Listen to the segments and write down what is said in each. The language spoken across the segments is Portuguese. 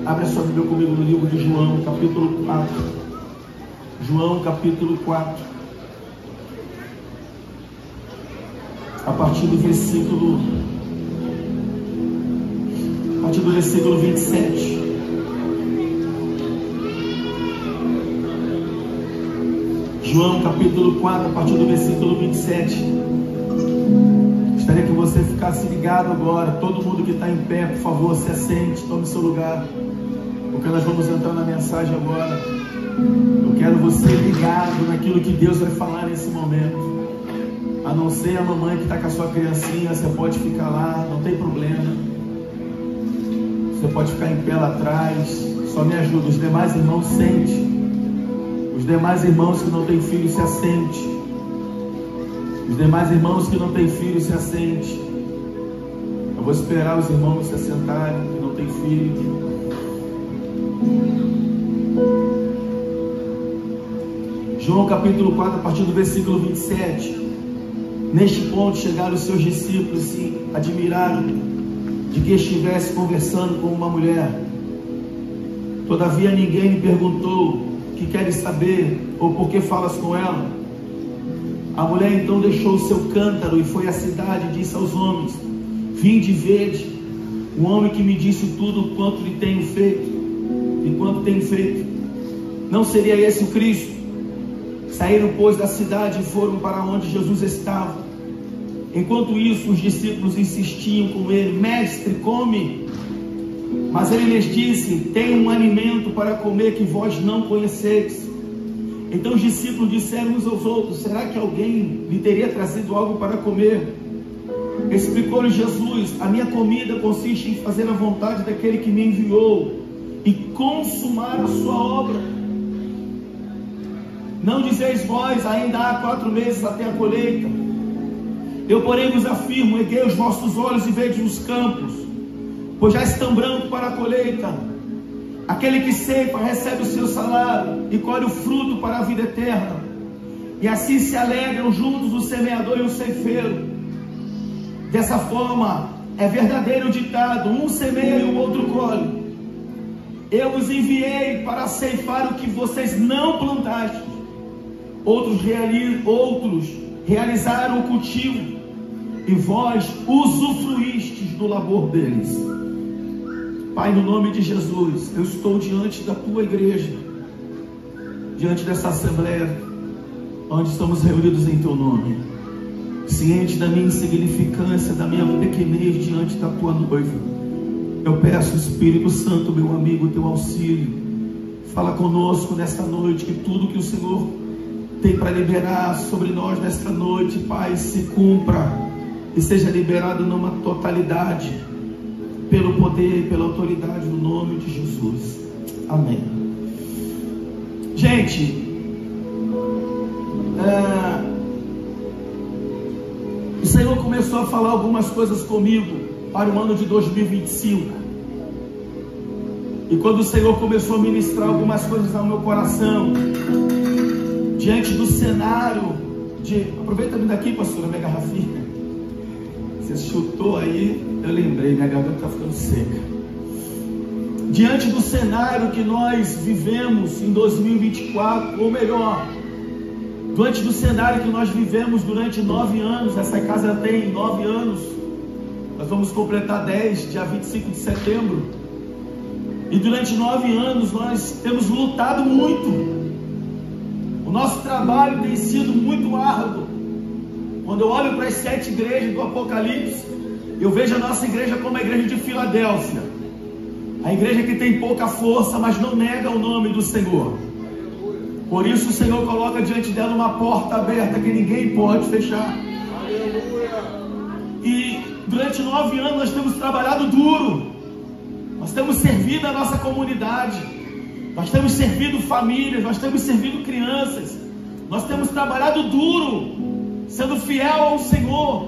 Abre a sua Bíblia comigo no livro de João, capítulo 4. João, capítulo 4. A partir do versículo 27. João, capítulo 4, a partir do versículo 27. Gostaria que você ficasse ligado agora. Todo mundo que está em pé, por favor, se assente, tome seu lugar, porque nós vamos entrar na mensagem agora. Eu quero você ligado naquilo que Deus vai falar nesse momento. A não ser a mamãe que está com a sua criancinha, você pode ficar lá, não tem problema. Você pode ficar em pé lá atrás. Só me ajuda. Os demais irmãos, sente. Os demais irmãos que não têm filho, se assente. Os demais irmãos que não têm filho, se assente. Eu vou esperar os irmãos se assentarem, que não têm filho. João capítulo 4, a partir do versículo 27. Neste ponto chegaram os seus discípulos e se admiraram de que estivesse conversando com uma mulher. Todavia ninguém lhe perguntou: que queres saber, ou por que falas com ela? A mulher então deixou o seu cântaro e foi à cidade e disse aos homens: vinde e vede o homem que me disse tudo quanto lhe tenho feito e quanto tenho feito. Não seria esse o Cristo? Saíram, pois, da cidade e foram para onde Jesus estava. Enquanto isso, os discípulos insistiam com ele: mestre, come. Mas ele lhes disse: tenho um alimento para comer que vós não conheceis. Então os discípulos disseram uns aos outros: será que alguém lhe teria trazido algo para comer? Explicou-lhe Jesus: a minha comida consiste em fazer a vontade daquele que me enviou e consumar a sua obra. Não dizeis vós: ainda há 4 meses até a colheita? Eu, porém, vos afirmo: erguei os vossos olhos e vede os campos, pois já estão brancos para a colheita. Aquele que ceifa recebe o seu salário e colhe o fruto para a vida eterna. E assim se alegram juntos o semeador e o ceifeiro. Dessa forma é verdadeiro o ditado: um semeia e o outro colhe. Eu vos enviei para ceifar o que vocês não plantastes. Outros realizaram o cultivo, e vós usufruístes do labor deles. Pai, no nome de Jesus, eu estou diante da tua igreja, diante dessa assembleia, onde estamos reunidos em teu nome, ciente da minha insignificância, da minha pequenez diante da tua noiva. Eu peço, Espírito Santo, meu amigo, teu auxílio. Fala conosco nesta noite, que tudo que o Senhor tem para liberar sobre nós nesta noite, Pai, se cumpra e seja liberado numa totalidade, pelo poder e pela autoridade do nome de Jesus. Amém. Gente, o Senhor começou a falar algumas coisas comigo para o ano de 2025. E quando o Senhor começou a ministrar algumas coisas ao meu coração, diante do cenário de... Aproveita-me daqui, pastora, minha garrafinha. Você chutou aí, eu lembrei, minha garganta está ficando seca. Diante do cenário que nós vivemos em 2024, ou melhor, diante do cenário que nós vivemos durante 9 anos, essa casa tem 9 anos, nós vamos completar 10, dia 25 de setembro, e durante 9 anos nós temos lutado muito. O nosso trabalho tem sido muito árduo. Quando eu olho para as 7 igrejas do Apocalipse, eu vejo a nossa igreja como a igreja de Filadélfia, a igreja que tem pouca força, mas não nega o nome do Senhor. Por isso o Senhor coloca diante dela uma porta aberta que ninguém pode fechar. E durante 9 anos nós temos trabalhado duro, nós temos servido a nossa comunidade, nós temos servido famílias, nós temos servido crianças, nós temos trabalhado duro, sendo fiel ao Senhor,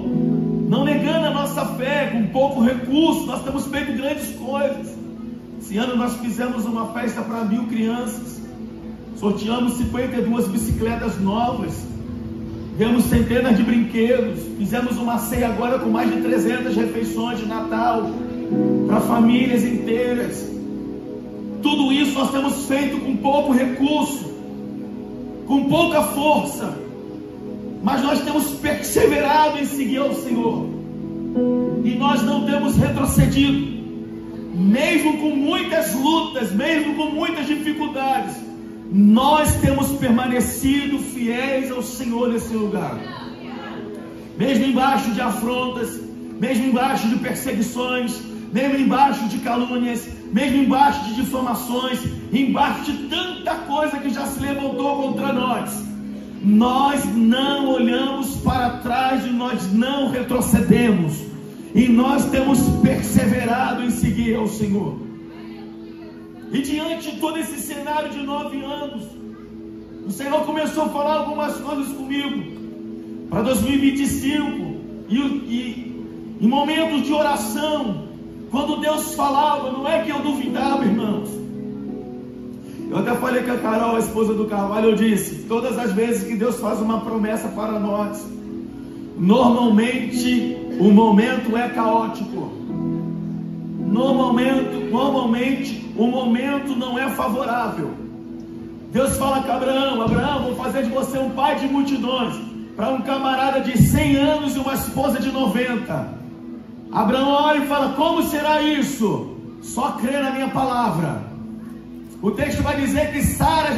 não negando a nossa fé. Com pouco recurso nós temos feito grandes coisas. Esse ano nós fizemos uma festa para 1000 crianças, sorteamos 52 bicicletas novas, demos centenas de brinquedos, fizemos uma ceia agora com mais de 300 refeições de Natal para famílias inteiras. nós temos feito com pouco recurso, com pouca força, mas nós temos perseverado em seguir ao Senhor, e nós não temos retrocedido, mesmo com muitas lutas, mesmo com muitas dificuldades, nós temos permanecido fiéis ao Senhor nesse lugar, mesmo embaixo de afrontas, mesmo embaixo de perseguições, mesmo embaixo de calúnias, mesmo embaixo de difamações, embaixo de tanta coisa que já se levantou contra nós, nós não olhamos para trás e nós não retrocedemos, e nós temos perseverado em seguir ao Senhor. E diante de todo esse cenário de 9 anos, o Senhor começou a falar algumas coisas comigo para 2025, e em momentos de oração, quando Deus falava, não é que eu duvidava, irmãos. Eu até falei com a Carol, a esposa do Carvalho, eu disse, todas as vezes que Deus faz uma promessa para nós, normalmente o momento é caótico. Normalmente o momento não é favorável. Deus fala com Abraão: Abraão, vou fazer de você um pai de multidões, para um camarada de 100 anos e uma esposa de 90. Abraão olha e fala: como será isso? Só crê na minha palavra. O texto vai dizer que Sara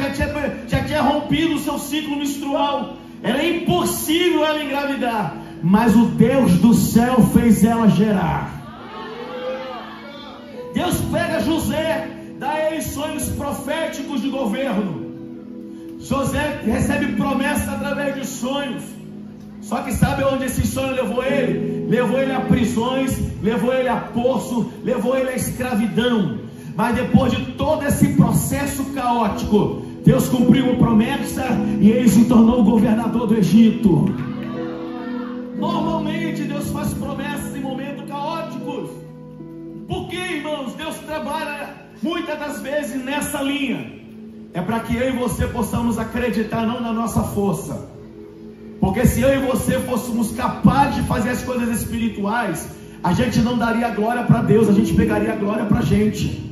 já tinha rompido o seu ciclo menstrual, era impossível ela engravidar, mas o Deus do céu fez ela gerar. Deus pega José, dá a ele sonhos proféticos de governo. José recebe promessa através de sonhos. Só que sabe onde esse sonho levou ele? Levou ele a prisões, levou ele a poço, levou ele a escravidão. Mas depois de todo esse processo caótico, Deus cumpriu a promessa e ele se tornou o governador do Egito. Normalmente Deus faz promessas em momentos caóticos. Por que, irmãos? Deus trabalha muitas das vezes nessa linha. É para que eu e você possamos acreditar não na nossa força. Porque se eu e você fôssemos capazes de fazer as coisas espirituais, a gente não daria glória para Deus, a gente pegaria a glória para a gente.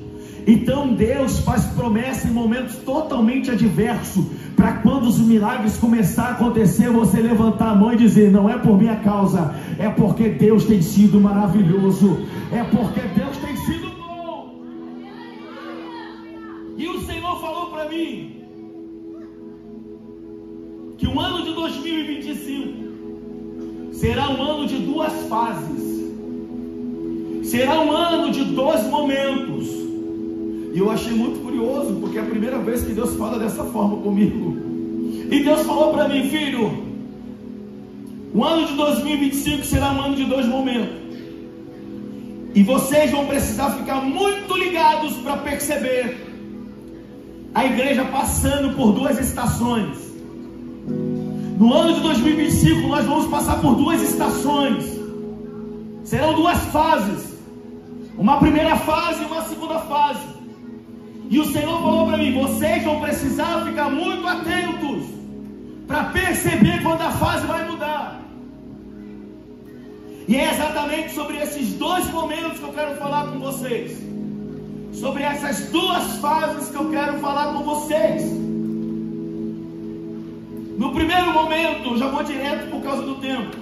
Então Deus faz promessa em momentos totalmente adversos, para quando os milagres começarem a acontecer, você levantar a mão e dizer: não é por minha causa, é porque Deus tem sido maravilhoso, é porque Deus tem sido bom. E o Senhor falou para mim que o ano de 2025 será um ano de 2 fases, será um ano de 2 momentos. E eu achei muito curioso, porque é a primeira vez que Deus fala dessa forma comigo. E Deus falou para mim: filho, o ano de 2025 será um ano de 2 momentos, e vocês vão precisar ficar muito ligados para perceber a igreja passando por 2 estações. No ano de 2025 nós vamos passar por 2 estações. Serão 2 fases, uma primeira fase e uma segunda fase. E o Senhor falou para mim: vocês vão precisar ficar muito atentos para perceber quando a fase vai mudar. E é exatamente sobre esses 2 momentos que eu quero falar com vocês, sobre essas 2 fases que eu quero falar com vocês. No primeiro momento, já vou direto por causa do tempo,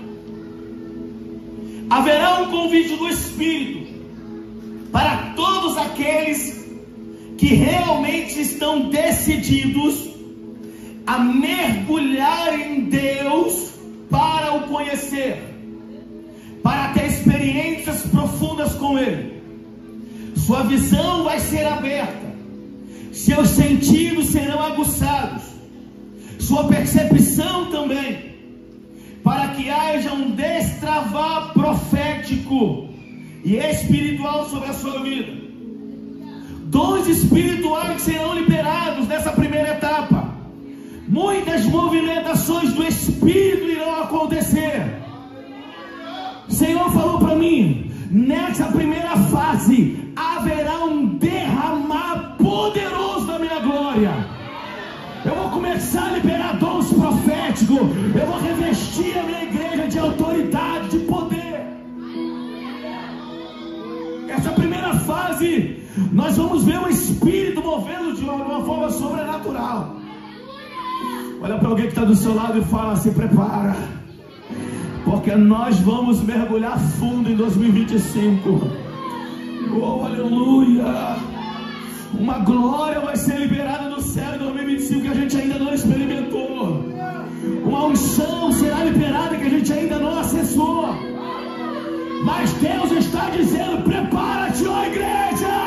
haverá um convite do Espírito para todos aqueles que realmente estão decididos a mergulhar em Deus para o conhecer, para ter experiências profundas com Ele. Sua visão vai ser aberta, seus sentidos serão aguçados, sua percepção também, para que haja um destravar profético e espiritual sobre a sua vida. Dons espirituais serão liberados nessa primeira etapa. Muitas movimentações do Espírito irão acontecer. O Senhor falou para mim: nessa primeira fase haverá um derramar poderoso da minha glória. Eu vou começar a liberar dons proféticos. Eu vou revestir a minha igreja de autoridade, de poder. Essa primeira fase, nós vamos ver o Espírito movendo de sobrenatural. Olha para alguém que está do seu lado e fala: se prepara, porque nós vamos mergulhar fundo em 2025. Oh, aleluia! Uma glória vai ser liberada no céu em 2025 que a gente ainda não experimentou. Uma unção será liberada que a gente ainda não acessou. Mas Deus está dizendo: prepara-te, ó igreja!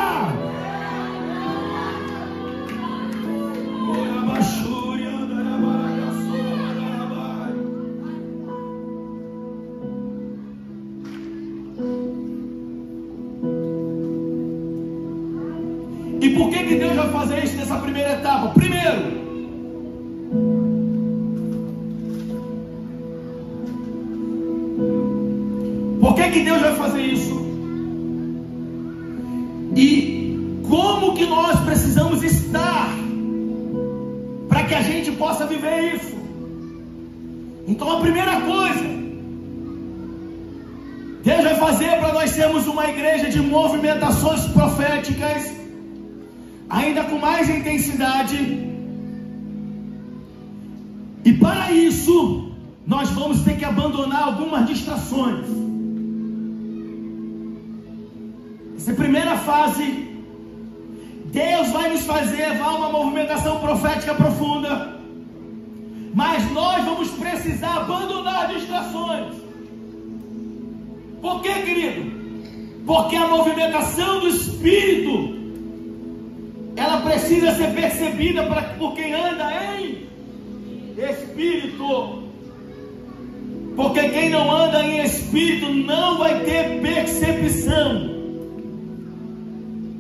E por que Deus vai fazer isso nessa primeira etapa? Primeiro, por que Deus vai fazer isso? E como que nós precisamos estar para que a gente possa viver isso? Então a primeira coisa, Deus vai fazer para nós sermos uma igreja de movimentações proféticas, ainda com mais intensidade. E para isso, nós vamos ter que abandonar algumas distrações. Essa primeira fase, Deus vai nos fazer levar uma movimentação profética profunda, mas nós vamos precisar abandonar distrações. Por quê, querido? Porque a movimentação do Espírito, ela precisa ser percebida por quem anda em Espírito. Porque quem não anda em Espírito não vai ter percepção.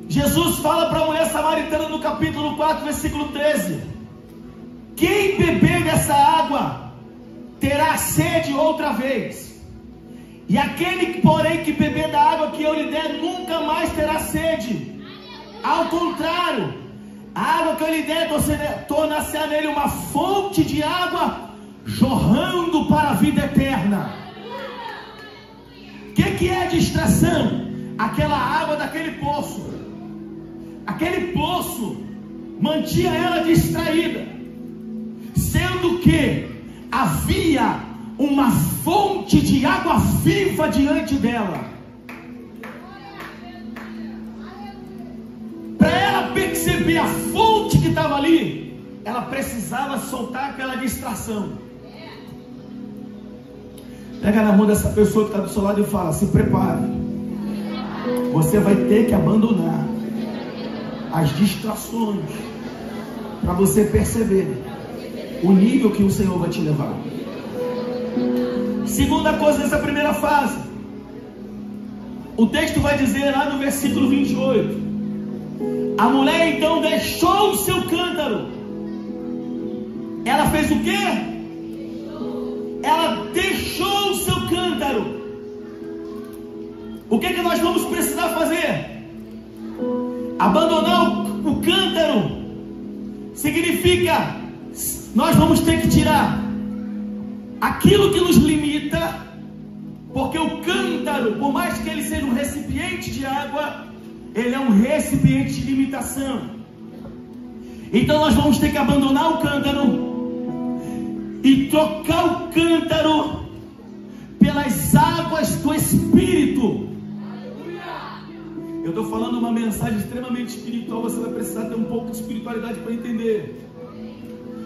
Jesus fala para a mulher samaritana no capítulo 4, versículo 13: quem beber dessa água terá sede outra vez. E aquele, porém, que beber da água que eu lhe der nunca mais terá sede. Ao contrário, a água que eu lhe der tornar-se nele uma fonte de água jorrando para a vida eterna. O que é distração? Aquela água daquele poço. Aquele poço mantinha ela distraída, sendo que havia uma fonte de água viva diante dela. Para ela perceber a fonte que estava ali, ela precisava soltar aquela distração. Pega na mão dessa pessoa que está do seu lado e fala: se prepare, você vai ter que abandonar as distrações para você perceber o nível que o Senhor vai te levar. Segunda coisa dessa primeira fase, o texto vai dizer lá no versículo 28: a mulher então deixou o seu cântaro. Ela fez o quê? Ela deixou o seu cântaro. O que nós vamos precisar fazer? Abandonar o cântaro significa nós vamos ter que tirar aquilo que nos limita, porque o cântaro, por mais que ele seja um recipiente de água, ele é um recipiente de limitação. Então nós vamos ter que abandonar o cântaro e trocar o cântaro pelas águas do Espírito. Eu estou falando uma mensagem extremamente espiritual, você vai precisar ter um pouco de espiritualidade para entender.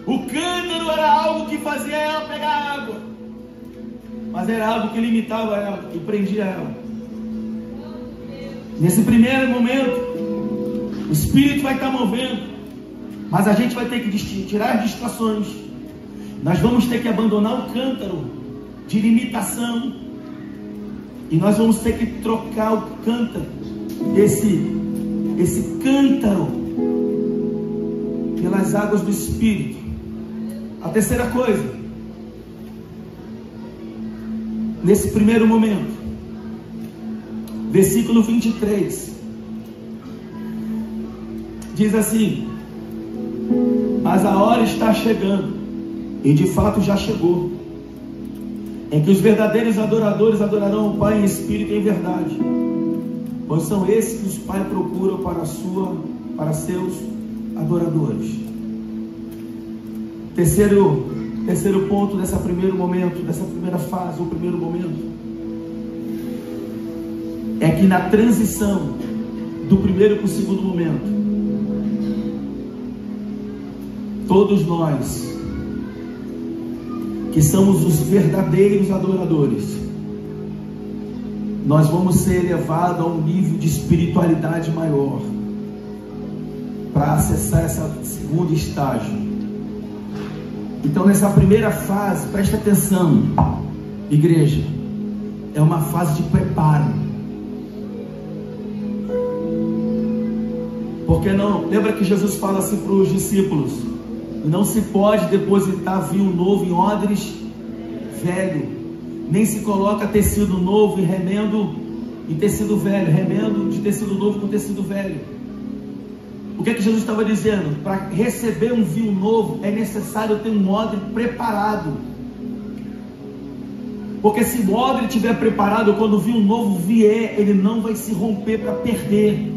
O cântaro era algo que fazia ela pegar água, mas era algo que limitava ela e prendia ela. Nesse primeiro momento, o Espírito vai estar movendo, mas a gente vai ter que tirar as distrações. Nós vamos ter que abandonar o cântaro de limitação, e nós vamos ter que trocar o cântaro, esse cântaro, pelas águas do Espírito. A terceira coisa, nesse primeiro momento, versículo 23, diz assim: mas a hora está chegando, e de fato já chegou, em que os verdadeiros adoradores adorarão o Pai em espírito e em verdade, pois são esses que os Pai procuram para seus adoradores. Terceiro ponto dessa primeiro momento, dessa primeira fase, o primeiro momento, é que na transição do primeiro para o segundo momento, todos nós que somos os verdadeiros adoradores, nós vamos ser elevados a um nível de espiritualidade maior para acessar esse segundo estágio. Então, nessa primeira fase, presta atenção, igreja, é uma fase de preparo. Porque não, lembra que Jesus fala assim para os discípulos: não se pode depositar vinho novo em odres velho, nem se coloca tecido novo em remendo em tecido velho, remendo de tecido novo com tecido velho. O que é que Jesus estava dizendo? Para receber um vinho novo é necessário ter um odre preparado. Porque se o odre estiver preparado, quando o vinho novo vier, ele não vai se romper para perder.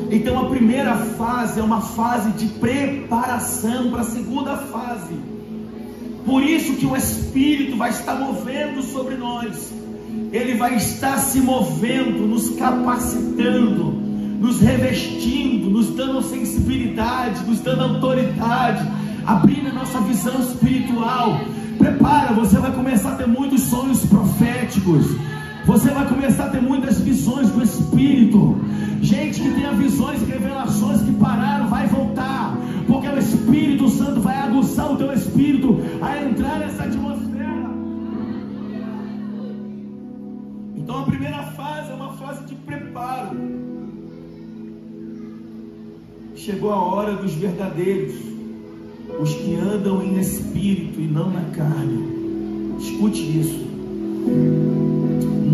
Então a primeira fase é uma fase de preparação para a segunda fase. Por isso que o Espírito vai estar movendo sobre nós. Ele vai estar se movendo, nos capacitando, nos revestindo, nos dando sensibilidade, nos dando autoridade, abrindo a nossa visão espiritual. Prepara, você vai começar a ter muitos sonhos proféticos. Você vai começar a ter muitas visões do Espírito. Gente que tenha visões e revelações que pararam, vai voltar. Porque o Espírito Santo vai aguçar o teu espírito a entrar nessa atmosfera. Então a primeira fase é uma fase de preparo. Chegou a hora dos verdadeiros, os que andam em espírito e não na carne. Escute isso.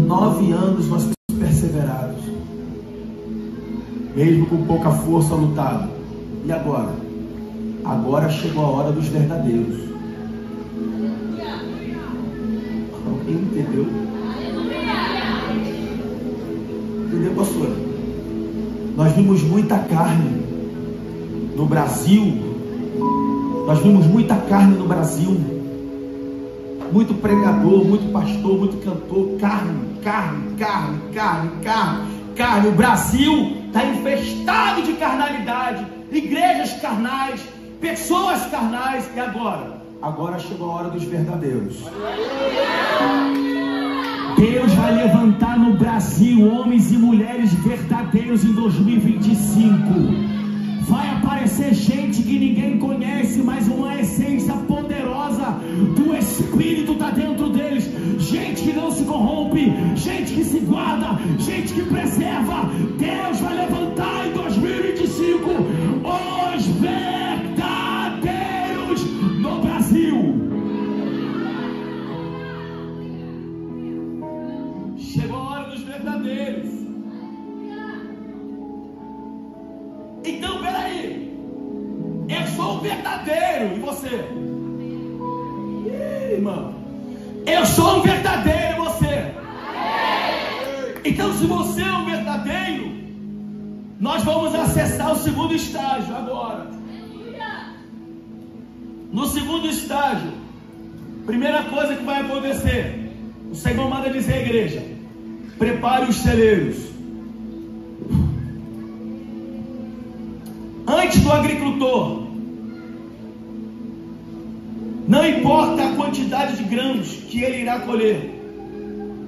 9 anos nós temos perseverado, mesmo com pouca força lutado. E agora? Agora chegou a hora dos verdadeiros. Alguém entendeu? Entendeu, pastor? Nós vimos muita carne no Brasil. Nós vimos muita carne no Brasil. Muito pregador, muito pastor, muito cantor. Carne. O Brasil está infestado de carnalidade. Igrejas carnais, pessoas carnais. E agora? Agora chegou a hora dos verdadeiros. Deus vai levantar no Brasil homens e mulheres verdadeiros em 2025. Vai aparecer gente que ninguém conhece, mas uma essência poderosa do Espírito está dentro deles. Gente que não se corrompe, gente que se guarda, gente que preserva. Deus vai levantar em 2025 os verdadeiros no Brasil. Chegou a hora dos verdadeiros. Então, peraí, eu sou um verdadeiro, e você? Irmão, eu sou um verdadeiro, e você? Então, se você é um verdadeiro, nós vamos acessar o segundo estágio agora. No segundo estágio, primeira coisa que vai acontecer, o Senhor manda dizer à igreja: prepare os celeiros. Antes do agricultor, não importa a quantidade de grãos que ele irá colher.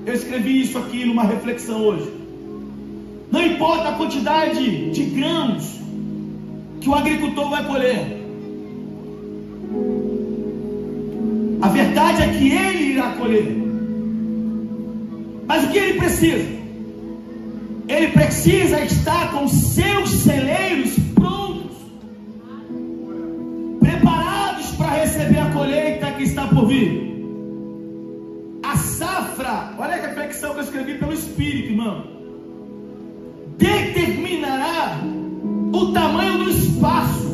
Eu escrevi isso aqui numa reflexão hoje. Não importa a quantidade de grãos que o agricultor vai colher. A verdade é que ele irá colher. Mas o que ele precisa? Ele precisa estar com seus celeiros prontos, preparados para receber a colheita que está por vir. A safra, olha a reflexão que eu escrevi pelo Espírito, irmão, determinará o tamanho do espaço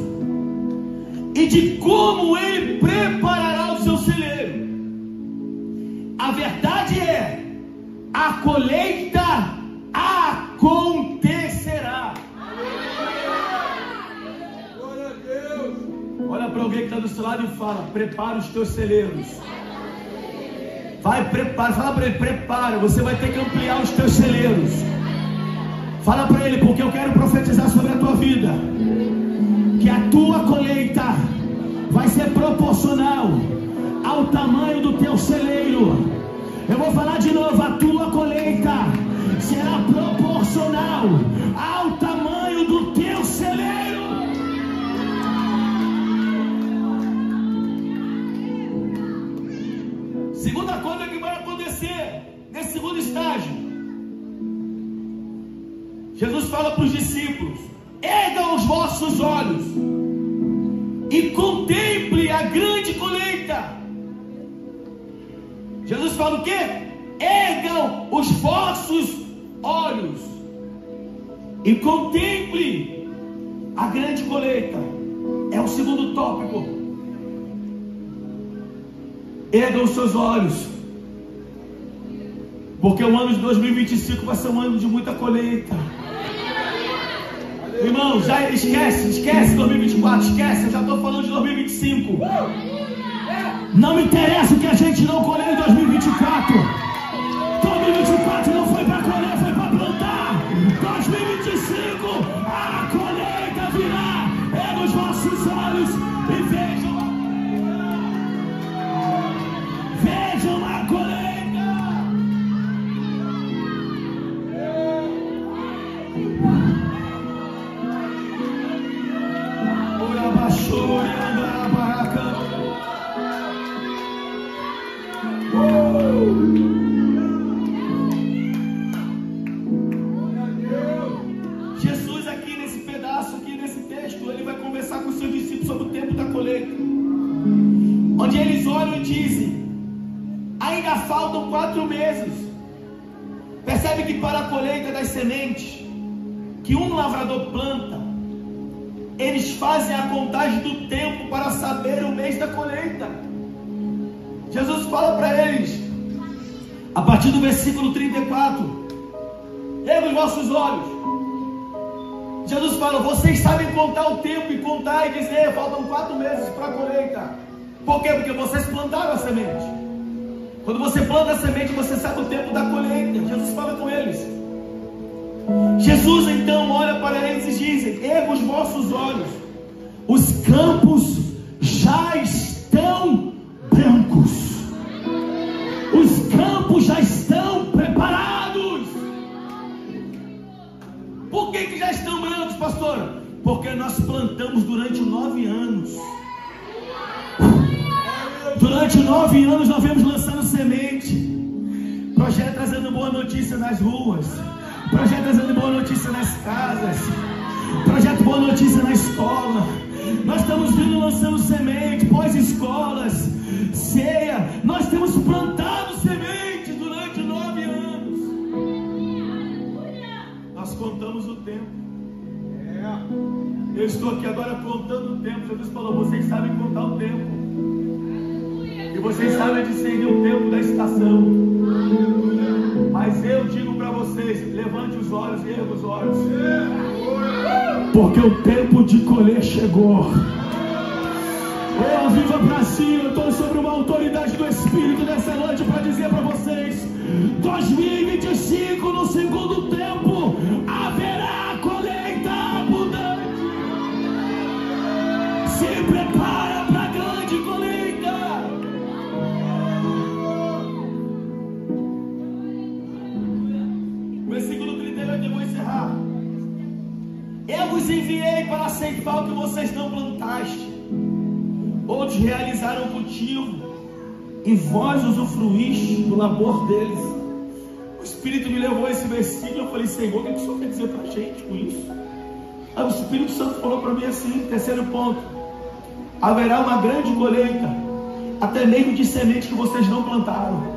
e de como ele preparará o seu celeiro. A verdade é, a colheita acontecerá. Glória a Deus. Olha para alguém que está do seu lado e fala: prepara os teus celeiros. Vai, prepara, fala para ele: prepara, você vai ter que ampliar os teus celeiros. Fala para ele, porque eu quero profetizar sobre a tua vida, que a tua colheita vai ser proporcional ao tamanho do teu celeiro. Eu vou falar de novo: a tua colheita será proporcional ao tamanho do teu celeiro. Segunda coisa que vai acontecer nesse segundo estágio, Jesus fala para os discípulos: ergam os vossos olhos e contemple a grande colheita. Jesus fala o quê? Ergam os vossos olhos e contemple a grande colheita. É o segundo tópico. Ergam os seus olhos, porque o ano de 2025 vai ser um ano de muita colheita. Irmão, já esquece 2024, esquece, eu já estou falando de 2025. Não me interessa o que a gente não colheu em 2024. 2024 não foi para colher, foi para plantar. 2025 a colheita virá. É nos vossos olhos e vejam a colheita. Ora baixou e andar barraca. Jesus aqui nesse pedaço, aqui nesse texto, ele vai conversar com os seus discípulos sobre o tempo da colheita, onde eles olham e dizem: ainda faltam 4 meses. Percebe que para a colheita das sementes que um lavrador planta, eles fazem a contagem do tempo para saber o mês da colheita. Jesus fala para eles, a partir do versículo 34: erga os vossos olhos. Jesus fala: vocês sabem contar o tempo e contar e dizer: faltam 4 meses para a colheita. Por quê? Porque vocês plantaram a semente. Quando você planta a semente, você sabe o tempo da colheita. Jesus fala com eles. Jesus então olha para eles e diz: erga os vossos olhos, os campos já estão brancos. Os campos já estão preparados. Por que já estão brancos, pastor? Porque nós plantamos durante 9 anos. Durante 9 anos nós vemos lançando semente. Projeto trazendo boa notícia nas ruas. Projeto trazendo boa notícia nas casas. Projeto boa notícia na escola. Nós estamos vindo lançando semente, pós-escolas, ceia. Nós temos plantado sementes durante 9 anos. Nós contamos o tempo. Eu estou aqui agora contando o tempo. Jesus falou: vocês sabem contar o tempo. E vocês sabem discernir o tempo da estação. Mas eu digo para vocês: levante os olhos e erga os olhos, porque o tempo de colher chegou. Viva pra cima. Eu estou sobre uma autoridade do Espírito nessa noite para dizer para vocês: 2025, no segundo tempo, haverá colheita abundante. Se prepara para a grande colheita. Versículo 38, eu vou encerrar. Eu vos enviei para ceifar o que vocês não plantaste. Outros realizaram o cultivo, e vós usufruíste do labor deles. O Espírito me levou a esse versículo. Eu falei: Senhor, o que o Senhor quer dizer para a gente com isso? Aí o Espírito Santo falou para mim assim: terceiro ponto, haverá uma grande colheita, até mesmo de semente que vocês não plantaram.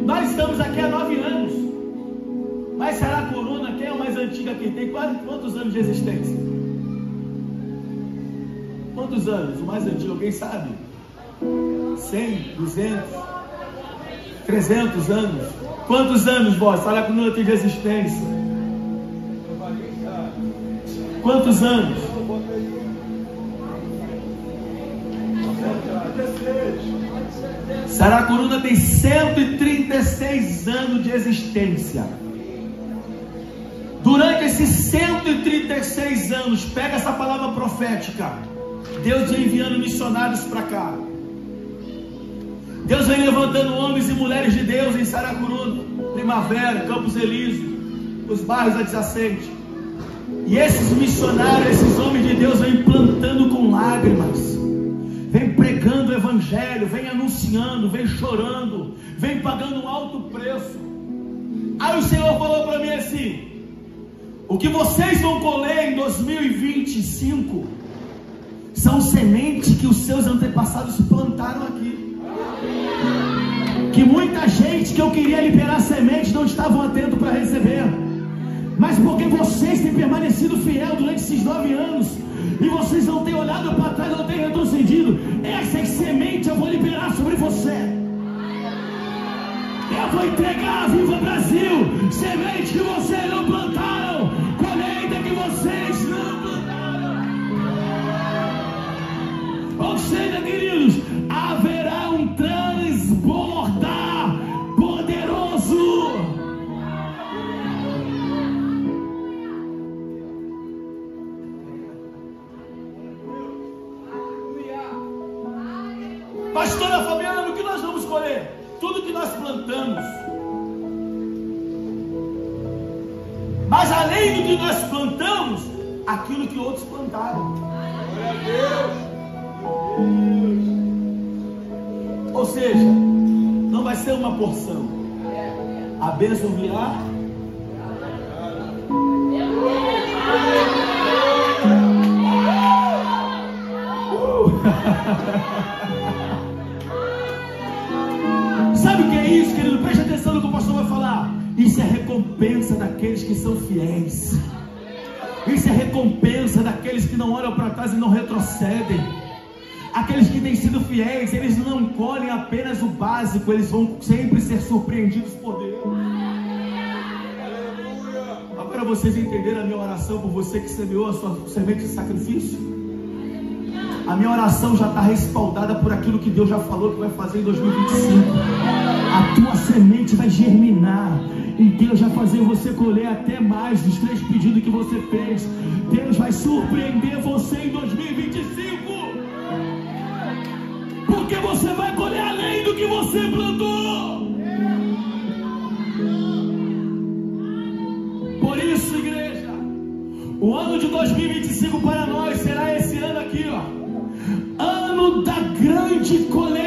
Nós estamos aqui há 9 anos. Mas será a Corona, quem é o mais antigo aqui? Tem quase quantos anos de existência? Quantos anos? O mais antigo, alguém sabe? 100, 200, 300 anos? Quantos anos, vós? Fala com o tem de existência. Quantos anos? Saracuruna tem 136 anos de existência. Durante esses 136 anos, pega essa palavra profética, Deus vem enviando missionários para cá. Deus vem levantando homens e mulheres de Deus em Saracuruna, Primavera, Campos Elíseos, os bairros adjacentes. E esses missionários, esses homens de Deus vêm plantando com lágrimas, vem pregando o evangelho, vem anunciando, vem chorando, vem pagando um alto preço. Aí o Senhor falou para mim assim: o que vocês vão colher em 2025 são sementes que os seus antepassados plantaram aqui. Que muita gente que eu queria liberar semente não estavam atentos para receber. Mas porque vocês têm permanecido fiel durante esses 9 anos, e vocês não têm olhado para trás, não têm retrocedido, essa semente eu vou liberar sobre você. Eu vou entregar a Viva Brasil, semente que vocês não plantaram, colheita que vocês não plantaram. Ou seja, queridos, haverá um transbordar poderoso. Pastora Fabiana, o que nós vamos colher? Tudo que nós plantamos. Mas além do que nós plantamos, aquilo que outros plantaram. Glória a Deus. Ou seja, não vai ser uma porção. A bênção virá. Sabe o que é isso, querido? Preste atenção no que o pastor vai falar. Isso é recompensa daqueles que são fiéis. Isso é recompensa daqueles que não olham para trás e não retrocedem. Aqueles que têm sido fiéis, eles não colhem apenas o básico, eles vão sempre ser surpreendidos por Deus. Agora vocês entenderam a minha oração por você que semeou a sua semente de sacrifício? A minha oração já está respaldada por aquilo que Deus já falou que vai fazer em 2025. A tua semente vai germinar e Deus vai fazer você colher até mais dos 3 pedidos que você fez. Deus vai surpreender você em 2025, porque você vai colher além do que você plantou. Por isso, igreja, o ano de 2025 para nós será esse ano aqui, ó, ano da grande colheita.